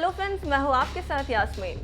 Hello friends, मैं हूँ आपके साथ यास्मीन।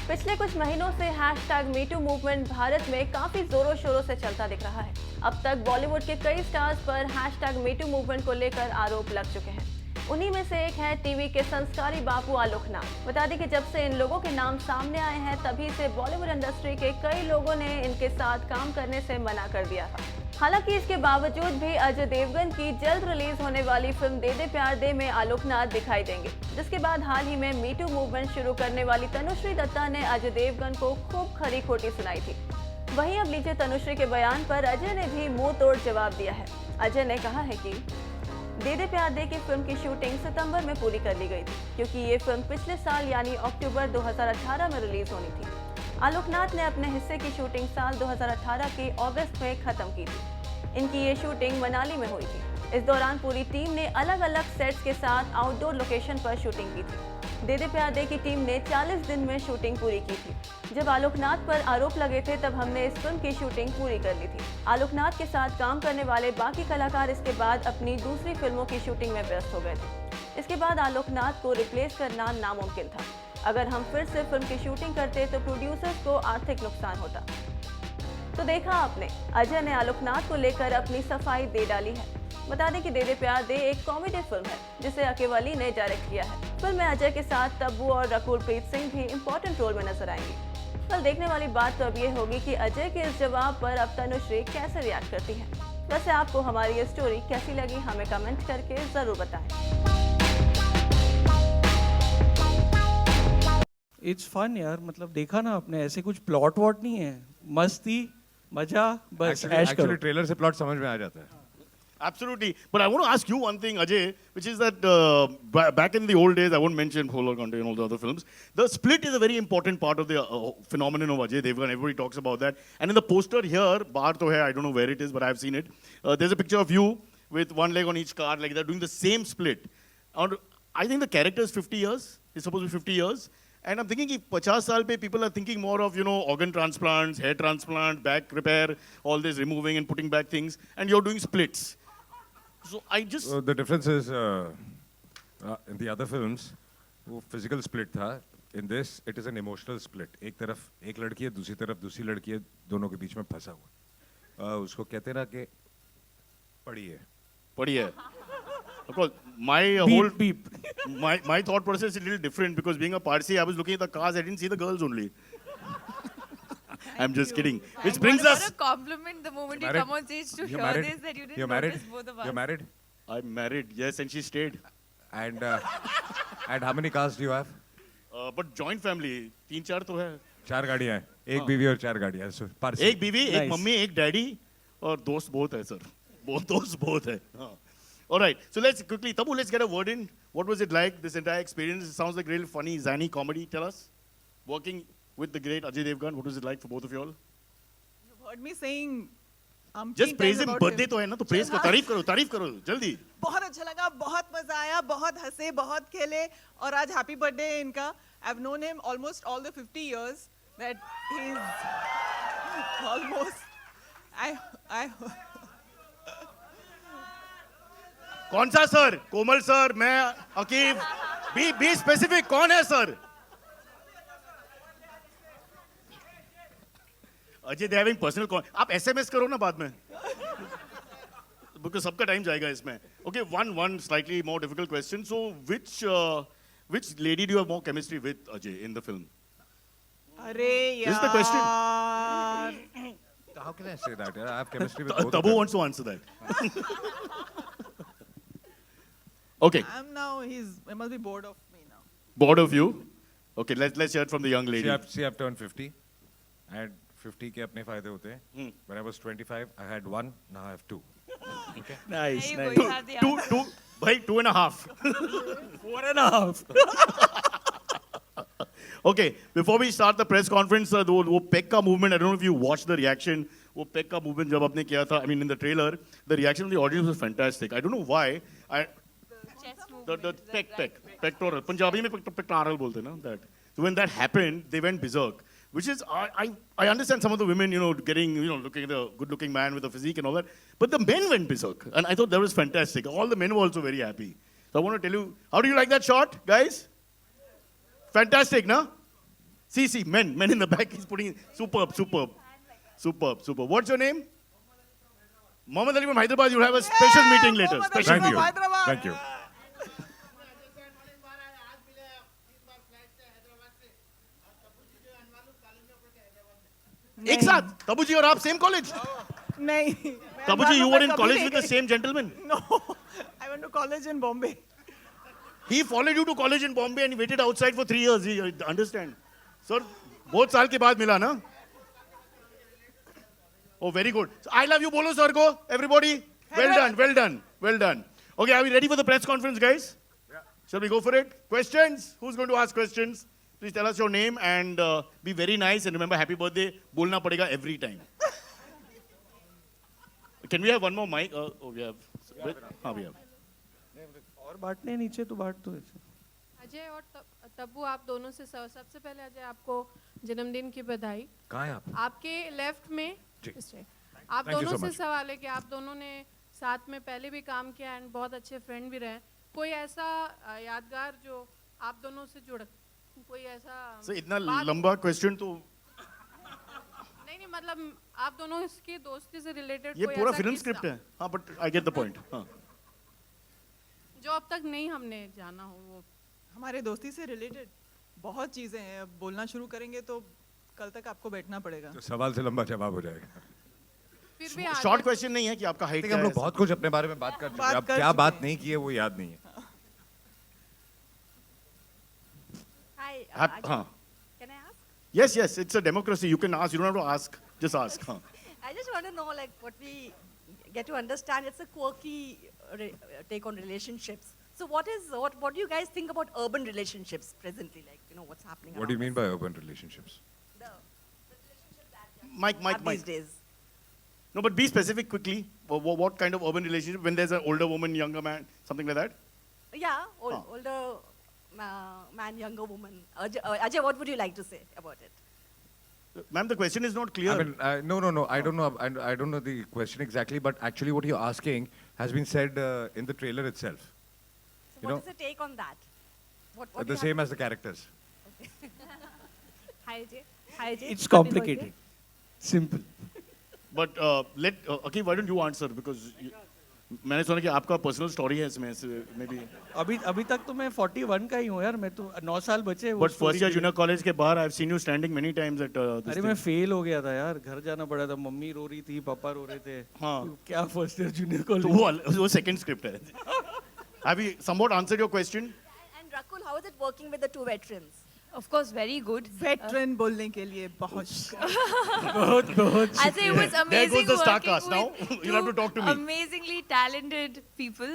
पिछले कुछ महीनों से हैशटैग मीटू मूवमेंट भारत में काफी जोरों शोरों से चलता दिख रहा है। अब तक बॉलीवुड के कई स्टार्स पर हैशटैग मीटू मूवमेंट को लेकर आरोप लग चुके हैं। उन्हीं में से एक है टीवी के संस्कारी बापू आलोकनाथ। बता दें कि जब से इन लोगों के नाम सामने आए हैं तभी से बॉलीवुड इंडस्ट्री के कई लोगों ने इनके साथ काम करने से मना कर दिया था। हालांकि इसके बावजूद भी अजय देवगन की जल्द रिलीज होने वाली फिल्म दे दे प्यार दे में आलोकनाथ दिखाई देंगे, जिसके बाद हाल ही में मीटू मूवमेंट शुरू करने वाली तनुश्री दत्ता ने अजय देवगन को खूब खरी खोटी सुनाई थी। वहीं अब लीजिए तनुश्री के बयान पर अजय ने भी मुंह तोड़ जवाब दिया है। अजय ने कहा है कि दे दे प्यार दे की फिल्म की शूटिंग सितंबर में पूरी कर ली गई थी, क्योंकि ये फिल्म पिछले साल यानी अक्टूबर 2018 में रिलीज होनी थी। आलोकनाथ ने अपने हिस्से की शूटिंग साल 2018 के अगस्त में खत्म की थी। इनकी ये शूटिंग मनाली में हुई थी। इस दौरान पूरी टीम ने अलग अलग सेट्स के साथ आउटडोर लोकेशन पर शूटिंग की थी। दे दे प्यार दे की टीम ने 40 दिन में शूटिंग पूरी की थी। जब आलोकनाथ पर आरोप लगे थे तब हमने इस फिल्म की शूटिंग पूरी कर ली थी। आलोकनाथ के साथ काम करने वाले बाकी कलाकार इसके बाद अपनी दूसरी फिल्मों की शूटिंग में व्यस्त हो गए थे। इसके बाद आलोकनाथ को रिप्लेस करना नामुमकिन था। अगर हम फिर से फिल्म की शूटिंग करते तो प्रोड्यूसर्स को आर्थिक नुकसान होता। तो देखा आपने, अजय ने आलोकनाथ को लेकर अपनी सफाई दे डाली है। बता दें कि दे दे प्यार दे एक कॉमेडी फिल्म है जिसे अकेवाली ने डायरेक्ट किया है। फिल्म में अजय के साथ तब्बू और रकुल प्रीत सिंह भी इम्पोर्टेंट रोल में नजर आएंगे। कल देखने वाली बात तो अब ये होगी कि अजय के इस जवाब पर अब तनुश्री कैसे रिएक्ट करती है। वैसे आपको हमारी ये स्टोरी कैसी लगी हमें कमेंट करके जरूर बताएं। इट्स फन यार, मतलब देखा ना आपने, ऐसे कुछ प्लॉट वॉट नहीं है, मस्ती मजा बस ऐश करो। Actually, ट्रेलर से प्लॉट समझ में आ जाता है. Absolutely. But I want to ask you one thing, Ajay, which is that back in the old days, I won't mention Phola Conte and all the other films, the split is a very important part of the phenomenon of Ajay Devgan. Everybody talks about that. And in the poster here, bar to hai, I don't know where it is, but I've seen it. There's a picture of you with one leg on each car, like that, doing the same split. And I think the character is 50 years. It's supposed to be 50 years. And I'm thinking if 50 साल पे people are thinking more of, you know, organ transplants, hair transplant, back repair, all this removing and putting back things, and you're doing splits. So I just... The difference is, in the other films, वो physical split था. In this, it is an emotional split. एक तरफ एक लड़की है, दूसरी तरफ दूसरी लड़की है, दोनों के बीच में फंसा हुआ. उसको कहते हैं ना कि पड़ी है. पड़ी है. Of course, my whole my thought process is a little different because being a Parsi, I was looking at the cars, I didn't see the girls only. I'm just kidding. Which brings us... What a compliment the moment you Married? come on stage to You're hear married? this, that you didn't You're married? notice both of us. You're married? I'm married, yes, and she stayed. And how many cars do you have? But joint family, 3-4 तो है. 4 गाड़ियाँ हैं. एक बीवी और 4 गाड़ियाँ हैं. So, Parsi. एक बीवी, एक Nice. मम्मी, एक डैडी और दोस्त बहुत है सर. बहुत दोस्त बहुत है. हाँ. All right, so let's quickly, Tabu, let's get a word in. What was it like, this entire experience? It sounds like real funny, zany comedy. Tell us. Working with the great Ajay Devgan, what was it like for both of you all? You've heard me saying Just praise him, birthday तो है ना, तो praise करो, तारीफ करो, जल्दी. बहुत अच्छा लगा, बहुत मजा आया, बहुत हंसे, बहुत खेले और आज हैप्पी बर्थडे है इनका. I've known him almost all the 50 years that he's almost I कौन सा सर? कोमल सर, मैं, अकीब. बी स्पेसिफिक, कौन है sir? Ajay they having personal call. आप एसएमएस करो ना बाद में. Because सबका टाइम जाएगा इसमें. Okay, one slightly more difficult question. So which lady do you have more chemistry with, Ajay, in the film? अरे This is the question. यार How can I say that? I have chemistry with both of Tabu them. wants to answer that. Okay, I'm now he must be bored of me now. bored of you. Okay, let's hear it from the young lady. See, I've turned 50. And 50 के अपने फायदे होते हैं. When I was 25, I had 1. Now I have 2. Okay. Nice, There you nice. go, you have the answer. Two, भाई 2.5. 4.5. Okay, before we start the press conference, वो pack का movement, I don't know if you watched the reaction. वो pack का movement जब आपने किया था, I mean in the trailer, the reaction of the audience was fantastic. I don't know why. Chest The movement. pectoral. Punjabi में pectoral बोलते हैं ना, that. So when that happened, they went berserk. Which is, I understand some of the women, you know, getting, you know, looking at the good-looking man with a physique and all that. But the men went berserk. And I thought that was fantastic. All the men were also very happy. So I want to tell you, how do you like that shot, guys? Fantastic, no? See, men in the back. He's putting superb. What's your name? Mohammed Ali from Hyderabad. You'll have a special meeting later. Mohammed Special Ali Thank from you. Hyderabad. Thank you. एक साथ तबू जी और आप same college नहीं तबू जी you were in college with the same gentleman. No, I went to college in Bombay. He followed you to college in Bombay and he waited outside for 3 years. He understand. Sir, बहुत साल के बाद मिला ना? Oh, very good. So, I love you, bolo sir ko. Everybody. Well done. Okay, are we ready for the press conference, guys? Yeah. Shall we go for it? Questions? Who's going to ask questions? Please tell us your name and be very nice and remember happy birthday. बोलना पड़ेगा every time. Can we have one more mic? We have. We have. और बांटने नीचे तो बांट दो ऐसे। अजय और तब्बू आप दोनों से सबसे पहले अजय आपको जन्मदिन की बधाई। कहाँ है आप? आपके लेफ्ट में जी। आप Thank you दोनों so से much. सवाल है कि आप दोनों ने साथ में पहले भी काम किया एंड बहुत अच्छे फ्रेंड भी रहे। कोई ऐसा यादगार जो आप दोनों से जुड़ कोई ऐसा So, इतना बात- लंबा क्वेश्चन तो नहीं मतलब आप दोनों इसकी दोस्ती से रिलेटेड ये पूरा फिल्म स्क्रिप्ट है हाँ but I get the point हाँ जो अब तक नहीं हमने जाना हो वो हमारे दोस्ती से रिलेटेड बहुत चीजें हैं। अब बोलना शुरू करेंगे तो कल तक आपको बैठना पड़ेगा। तो सवाल से लंबा जवाब हो जाएगा। फिर भी शॉर्ट क्वेश्चन नहीं है कि आपका हाइट ठीक है, हम लोग बहुत कुछ अपने बारे में बात कर चुके हैं। अब कर क्या चुके बात हैं। नहीं की है वो याद नहीं है। Hi, हाँ can I ask? yes it's a democracy you can ask you don't have to ask just ask हाँ I just want to know, like, what we get to understand. It's a quirky take on relationships. So, what do you guys think about urban relationships presently? Like, what's happening? What do you around mean by urban relationships? us? The relationships that Mike are these days. no but be specific quickly what kind of urban relationship when there's an older woman younger man something like that Yeah, older man, younger woman. Ajay, what would you like to say about it? ma'am the question is not clear I mean, no. I don't know. I don't know the question exactly, but actually, what you're asking has been said in the trailer itself. So, You what know, is the take on that? What the do you same have- as the characters. Hi, Ajay. Hi, Ajay. It's Happy complicated. Simple. but okay why don't you answer because मैंने सुना कि आपका personal story है इसमें may be अभी तक तो मैं 41 का ही हूँ यार। मैं तो 9 साल बचे वो बट story फर्स्ट ईयर के लिए। जूनियर कॉलेज के बाहर I have seen you standing many times at अरे मैं फेल हो गया था यार। घर जाना पड़ा था। मम्मी रो रही थी, पापा रो रहे थे। हाँ। क्या फर्स्ट ईयर जूनियर तो कॉलेज। वो सेकंड स्क्रिप्ट है have you somewhat answered your question And Rakul, how is it working with the two veterans? Of course, very good. Veteran बोलने के लिए बहुत I'd say it was There amazing goes the star working cast. Now with you'll have to two talk to me. amazingly talented people,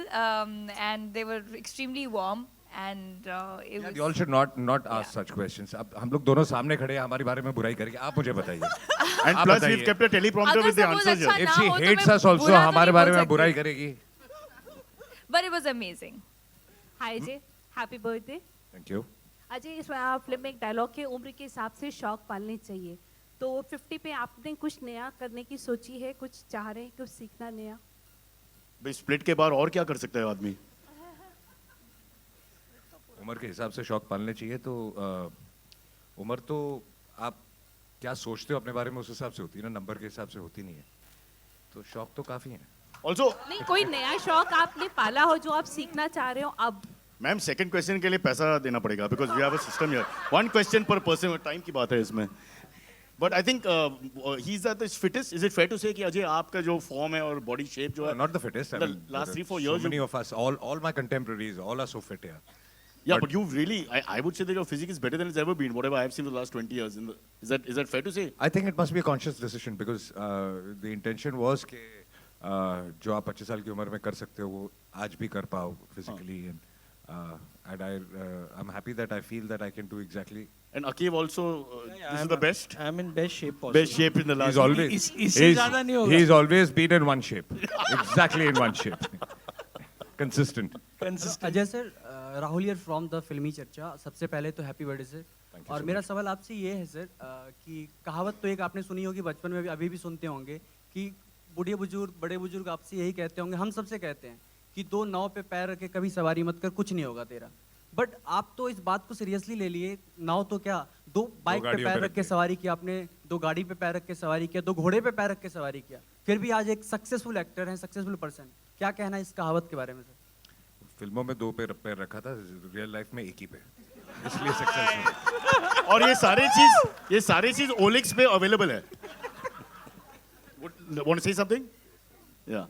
and they were extremely warm, and it was. You all should not ask such questions. अब हम लोग दोनों सामने खड़े हैं, हमारे बारे में बुराई करेंगे। आप मुझे बताइए। एंड आप प्लस बताइए। वी केप्ट अ टेलीप्रॉम्प्टर अगर विद द suppose आंसर्स अच्छा If ना she हो तो hates मैं us also, बुरा तो हमारे नहीं बारे बोल में सकती। बुराई करेगी। But it was amazing. Hi Ajay, happy birthday. Thank you. Ajay, इसमें आप फिल्म में एक डायलॉग के उम्र के हिसाब से शौक पालने चाहिए, तो 50 पे आपने कुछ नया करने की सोची है, कुछ चाह रहे हैं, कुछ सीखना नया? भाई स्प्लिट के बाद और क्या कर सकता है आदमी उम्र के हिसाब से शौक पालने चाहिए तो उम्र तो आप क्या सोचते हो अपने बारे में उस हिसाब से होती है ना, नंबर के हिसाब से होती नहीं है। तो शौक तो काफी है। ऑल्सो नहीं, कोई नया शौक आपने पाला हो जो आप सीखना चाह रहे हो अब? मैम सेकंड क्वेश्चन के लिए पैसा देना पड़ेगा because we have a system here one question per person time की बात है इसमें but I think he is the fittest is it fair to say कि अजय आपका जो फॉर्म है और बॉडी शेप जो है Not the fittest. I The mean, last there are 3-4 so years many of us, all my contemporaries, all are so fit here. yeah but you really I would say that your physique is better than it's ever been whatever I have seen for the last 20 years is that fair to say I think it must be a conscious decision because the intention was कि जो आप 25 साल की उम्र में कर सकते हो वो आज भी कर पाओ physically and I'm happy that I feel that I can do exactly. and Akeem also this is the best I'm in best shape possible. best shape in the last He's always इससे ज़्यादा नहीं होगा। he's always been in one shape, exactly in one shape, consistent. Ajay sir, Rahul here from the फिल्मी चर्चा। सबसे पहले तो happy birthday sir. Thank you और so मेरा much. सवाल आपसे ये है सर कि कहावत तो एक आपने सुनी होगी बचपन में, अभी भी सुनते होंगे कि बूढ़े बुजुर्ग बड़े बुजुर्ग आपसे यही कहते होंगे, हम सबसे कहते हैं कि 2 नाव पे पैर रख के कभी सवारी मत कर, कुछ नहीं होगा तेरा। बट आप तो इस बात को सीरियसली ले लिए। नाउ तो क्या, दो बाइक पे गाड़ियों पे पैर रख रख के के। सवारी किया आपने, दो गाड़ी पे पैर रख के सवारी किया, दो घोड़े पे पैर रख के सवारी किया, फिर भी आज एक सक्सेसफुल एक्टर हैं, सक्सेसफुल पर्सन। क्या कहना है इस कहावत के बारे में सर? फिल्मों में दो पैर रखा था, रियल लाइफ में एक ही पे, इसलिए सक्सेसफुल। और ये सारी चीज ओलिक्स पे अवेलेबल है। Want to say something? Yeah.